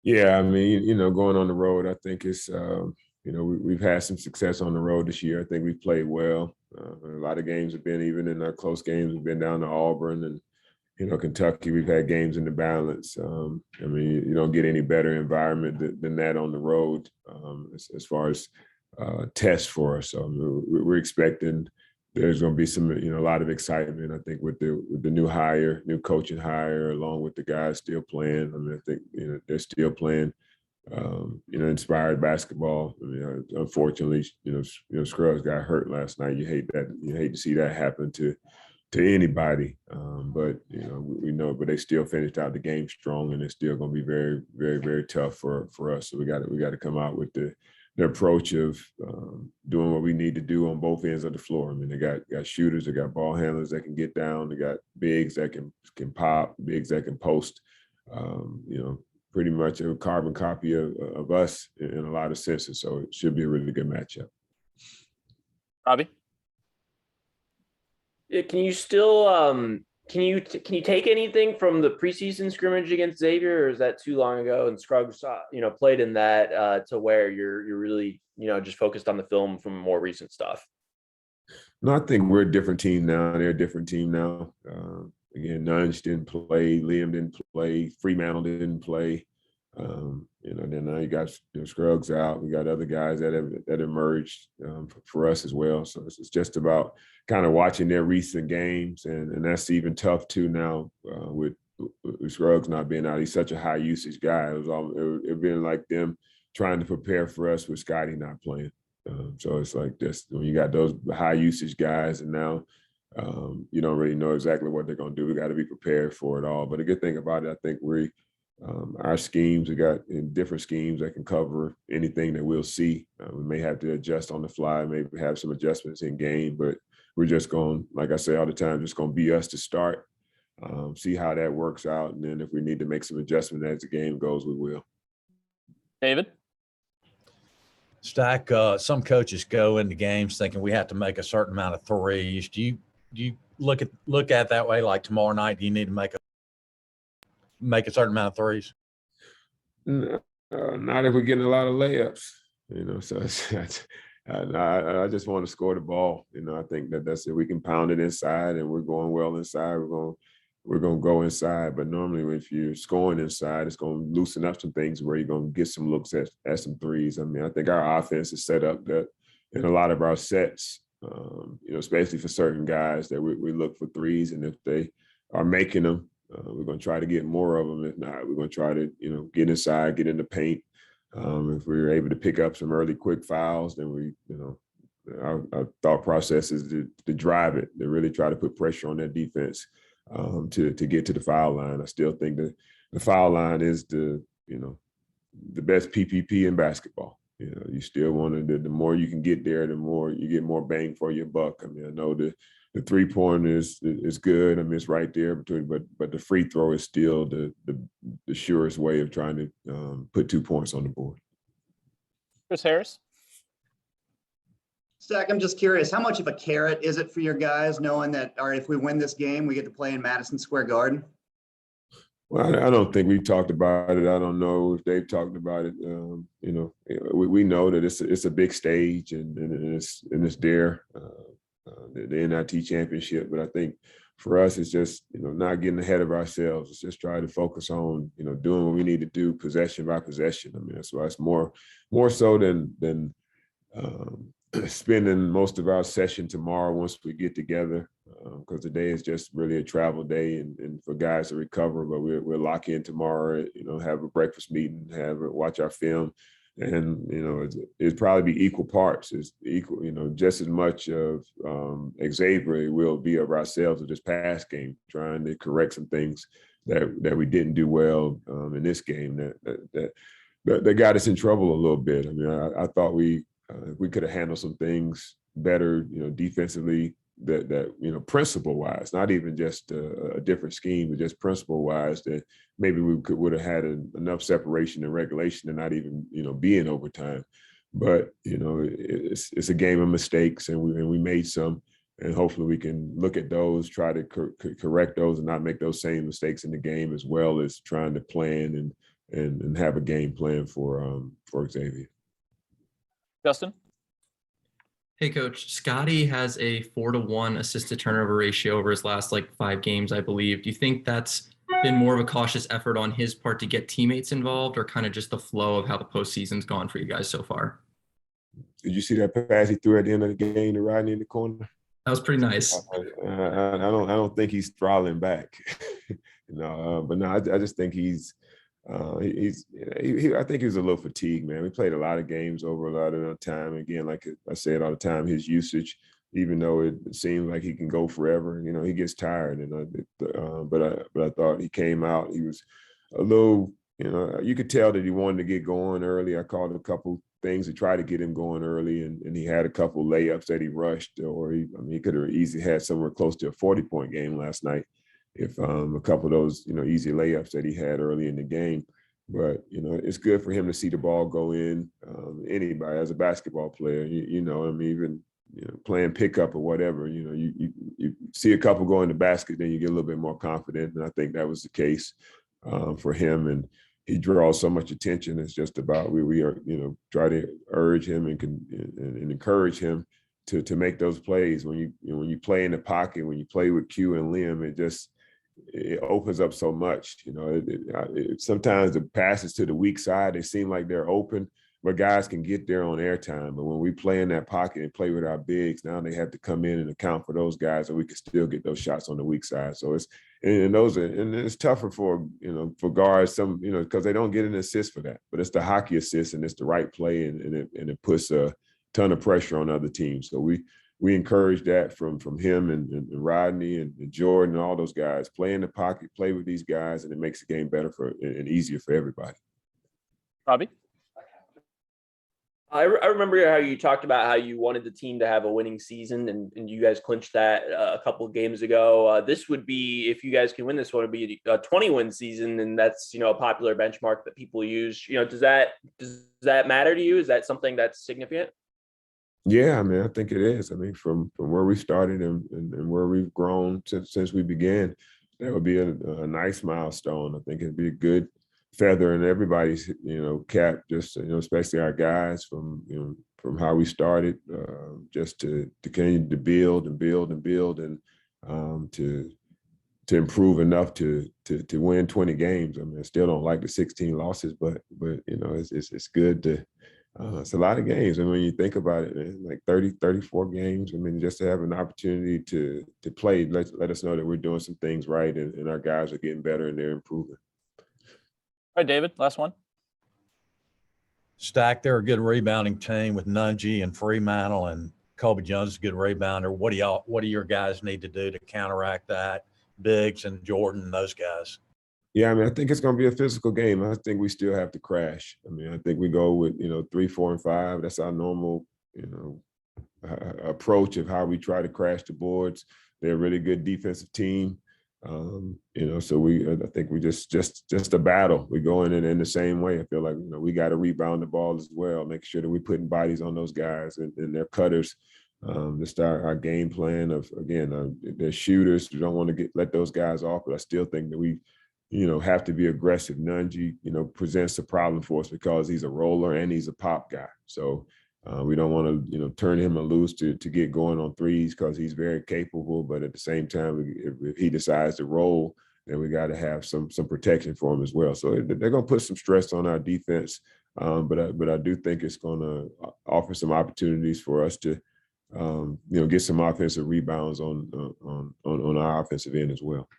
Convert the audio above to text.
Yeah, I mean, going on the road, I think we've had some success on the road this year. I think we've played well. A lot of games have been, even in our close games, we've been down to Auburn and, Kentucky. We've had games in the balance. I mean, you don't get any better environment than that on the road as far as tests for us. So we're expecting there's going to be some, a lot of excitement. I think with the new coaching hire, along with the guys still playing. I mean, I think they're still playing. Inspired basketball. I mean, unfortunately, Scruggs got hurt last night. You hate that. You hate to see that happen to anybody. But we know, but they still finished out the game strong, and it's still going to be very, very, very tough for us. So we got to come out with the approach of doing what we need to do on both ends of the floor. I mean, they got shooters, they got ball handlers that can get down, they got bigs that can pop, bigs that can post. Pretty much a carbon copy of us in a lot of senses. So it should be a really good matchup. Robbie? Can you still can you take anything from the preseason scrimmage against Xavier, or is that too long ago? And Scruggs, played in that to where you're really just focused on the film from more recent stuff. No, I think we're a different team now. They're a different team now. Again, Nunge didn't play, Liam didn't play, Fremantle didn't play. Then now you got Scruggs out. We got other guys that emerged for us as well. So it's just about kind of watching their recent games, and that's even tough too now with Scruggs not being out. He's such a high usage guy. It been like them trying to prepare for us with Scotty not playing. So it's like this when you got those high usage guys, and now you don't really know exactly what they're going to do. We got to be prepared for it all. But the good thing about it, I think our schemes, we got in different schemes that can cover anything that we'll see. We may have to adjust on the fly, maybe have some adjustments in game, but we're just going, like I say all the time, just going to be us to start, see how that works out. And then if we need to make some adjustment as the game goes, we will. David? Stack, some coaches go into games thinking we have to make a certain amount of threes. Do you look at that way? Like tomorrow night, do you need to make a certain amount of threes? Not if we're getting a lot of layups, So I just want to score the ball. I think that's it. We can pound it inside, and we're going well inside. We're going to go inside. But normally, if you're scoring inside, it's going to loosen up some things where you're going to get some looks at some threes. I mean, I think our offense is set up that in a lot of our sets, especially for certain guys, that we look for threes, and if they are making them, we're going to try to get more of them. If not, we're going to try to, get inside, get in the paint. If we're able to pick up some early quick fouls, then our thought process is to drive it, to really try to put pressure on that defense to get to the foul line. I still think that the foul line is the best PPP in basketball. You still want to, the more you can get there, the more you get more bang for your buck. I mean, I know the 3-point is good. I mean, it's right there between, but the free throw is still the surest way of trying to put 2 points on the board. Chris Harris? Stack, I'm just curious, how much of a carrot is it for your guys knowing that, all right, if we win this game, we get to play in Madison Square Garden? Well, I don't think we've talked about it. I don't know if they've talked about it. We know that it's a big stage and it's there, the NIT championship. But I think for us, it's just not getting ahead of ourselves. It's just trying to focus on doing what we need to do possession by possession. I mean, that's why it's more so than spending most of our session tomorrow once we get together, because today is just really a travel day and for guys to recover. But we'll lock in tomorrow, have a breakfast meeting, watch our film, and it'd probably be equal parts. It's equal, just as much of Xavier will be of ourselves of this past game, trying to correct some things that we didn't do well in this game that got us in trouble a little bit. I mean, I thought we could have handled some things better, defensively, that principle wise, not even just a different scheme, but just principle wise, that maybe we would have had enough separation and regulation to not even, be in overtime. But, it's a game of mistakes, and we made some, and hopefully we can look at those, try to correct those and not make those same mistakes in the game, as well as trying to plan and have a game plan for Xavier. Justin? Hey, Coach. Scotty has a 4-to-1 assist to turnover ratio over his last 5 games, I believe. Do you think that's been more of a cautious effort on his part to get teammates involved, or kind of just the flow of how the postseason's gone for you guys so far? Did you see that pass he threw at the end of the game to Rodney in the corner? That was pretty nice. I don't think he's throttling back, but no, I just think I think he was a little fatigued, man. We played a lot of games over a lot of the time. Again, like I said all the time, his usage, even though it seems like he can go forever, he gets tired. But I thought he came out. He was a little, you could tell that he wanted to get going early. I called a couple things to try to get him going early, and he had a couple layups that he rushed, or he could have easily had somewhere close to a 40-point game last night if a couple of those easy layups that he had early in the game. But it's good for him to see the ball go in. Anybody as a basketball player, even playing pickup or whatever, you see a couple go in the basket, then you get a little bit more confident, and I think that was the case for him. And he draws so much attention. It's just about we are try to urge him and encourage him to make those plays. When you play in the pocket, when you play with Q and Liam, it opens up so much. Sometimes the passes to the weak side, they seem like they're open, but guys can get there on airtime. But when we play in that pocket and play with our bigs, now they have to come in and account for those guys, so we can still get those shots on the weak side. So it's tougher for guards, because they don't get an assist for that. But it's the hockey assist, and it's the right play, and it puts a ton of pressure on other teams. So we encourage that from him and Rodney and Jordan and all those guys. Play in the pocket, play with these guys, and it makes the game better and easier for everybody. Robbie? I remember how you talked about how you wanted the team to have a winning season, and you guys clinched that a couple of games ago. This would be, if you guys can win this one, would be a 20-win season, and that's a popular benchmark that people use. Does that matter to you? Is that something that's significant? Yeah, I mean, I think it is. I mean, from where we started and where we've grown since we began, that would be a nice milestone. I think it'd be a good feather in everybody's cap, just especially our guys from how we started, just to continue to build and to improve enough to win 20 games. I mean, I still don't like the 16 losses, but it's good to. It's a lot of games. And when you think about it, man, like 30, 34 games, I mean, just to have an opportunity to play, let us know that we're doing some things right, and our guys are getting better and they're improving. All right, David, last one. Stack, they're a good rebounding team with Nungy and Fremantle, and Colby Jones is a good rebounder. What do your guys need to do to counteract that? Biggs and Jordan and those guys. Yeah, I mean, I think it's going to be a physical game. I think we still have to crash. I mean, I think we go with 3, 4, and 5. That's our normal approach of how we try to crash the boards. They're a really good defensive team. So I think we just a battle. We go in the same way. I feel like we got to rebound the ball as well. Make sure that we're putting bodies on those guys and their cutters. To start our game plan of, again, they're shooters. We don't want to let those guys off, but I still think that we have to be aggressive. Nungy, presents a problem for us because he's a roller and he's a pop guy. So we don't want to, turn him loose to get going on threes, because he's very capable. But at the same time, if he decides to roll, then we got to have some protection for him as well. So they're going to put some stress on our defense. But I do think it's going to offer some opportunities for us to, get some offensive rebounds on our offensive end as well.